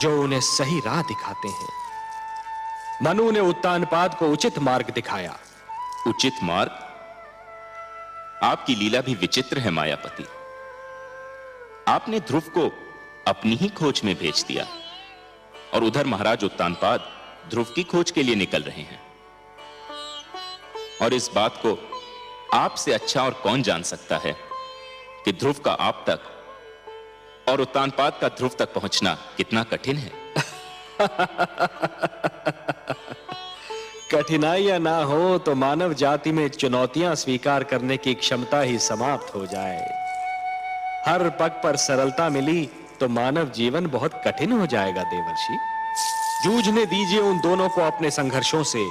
जो उन्हें सही राह दिखाते हैं। मनु ने उत्तानपाद को उचित मार्ग दिखाया। उचित मार्ग? आपकी लीला भी विचित्र है मायापति। आपने ध्रुव को अपनी ही खोज में भेज दिया और उधर महाराज उत्तानपाद ध्रुव की खोज के लिए निकल रहे हैं। और इस बात को आपसे अच्छा और कौन जान सकता है कि ध्रुव का आप तक और उत्तानपाद का ध्रुव तक पहुंचना कितना कठिन है। कठिनाइयां ना हो तो मानव जाति में चुनौतियां स्वीकार करने की क्षमता ही समाप्त हो जाए। हर पग पर सरलता मिली तो मानव जीवन बहुत कठिन हो जाएगा देवर्षि। जूझने दीजिए उन दोनों को अपने संघर्षों से।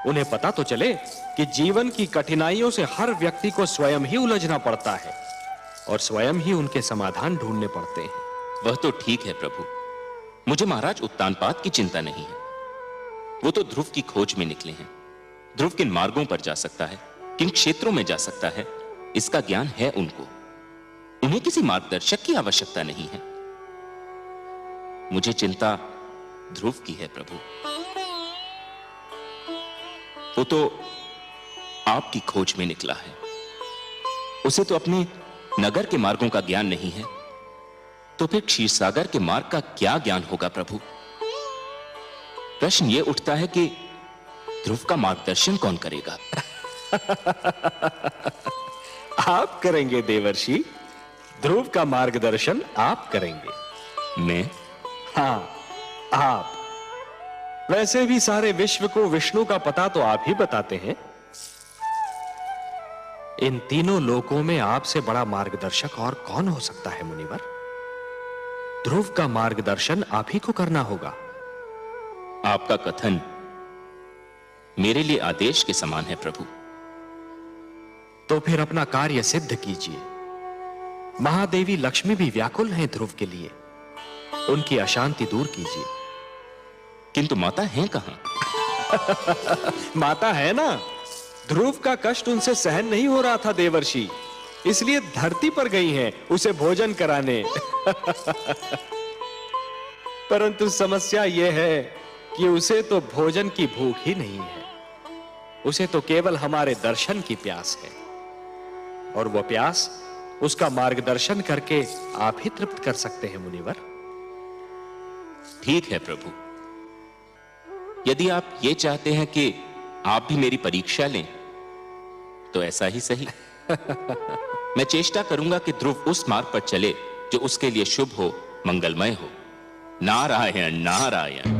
उन्हें पता तो चले कि जीवन की कठिनाइयों से हर व्यक्ति को स्वयं ही उलझना पड़ता है और स्वयं ही उनके समाधान ढूंढने पड़ते हैं। वह तो ठीक है प्रभु, मुझे महाराज उत्तानपाद की चिंता नहीं है। वो तो ध्रुव की खोज में निकले हैं। ध्रुव किन मार्गों पर जा सकता है, किन क्षेत्रों में जा सकता है, इसका ज्ञान है उनको। उन्हें किसी मार्गदर्शक की आवश्यकता नहीं है। मुझे चिंता ध्रुव की है प्रभु। वो तो आपकी खोज में निकला है। उसे तो अपने नगर के मार्गों का ज्ञान नहीं है, तो फिर क्षीरसागर के मार्ग का क्या ज्ञान होगा प्रभु? प्रश्न यह उठता है कि ध्रुव का मार्गदर्शन कौन करेगा? आप करेंगे देवर्षि। ध्रुव का मार्गदर्शन आप करेंगे। मैं? हां, आप। वैसे भी सारे विश्व को विष्णु का पता तो आप ही बताते हैं। इन तीनों लोकों में आपसे बड़ा मार्गदर्शक और कौन हो सकता है मुनिवर? ध्रुव का मार्गदर्शन आप ही को करना होगा। आपका कथन मेरे लिए आदेश के समान है प्रभु। तो फिर अपना कार्य सिद्ध कीजिए। महादेवी लक्ष्मी भी व्याकुल हैं ध्रुव के लिए। उनकी अशांति दूर कीजिए। किंतु माता हैं कहां? माता है ना। ध्रुव का कष्ट उनसे सहन नहीं हो रहा था देवर्षि, इसलिए धरती पर गई हैं उसे भोजन कराने। परंतु समस्या यह है कि उसे तो भोजन की भूख ही नहीं है। उसे तो केवल हमारे दर्शन की प्यास है, और वह प्यास उसका मार्गदर्शन करके आप ही तृप्त कर सकते हैं मुनिवर। ठीक है प्रभु, यदि आप ये चाहते हैं कि आप भी मेरी परीक्षा लें तो ऐसा ही सही। मैं चेष्टा करूंगा कि ध्रुव उस मार्ग पर चले जो उसके लिए शुभ हो, मंगलमय हो। नारायण नारायण।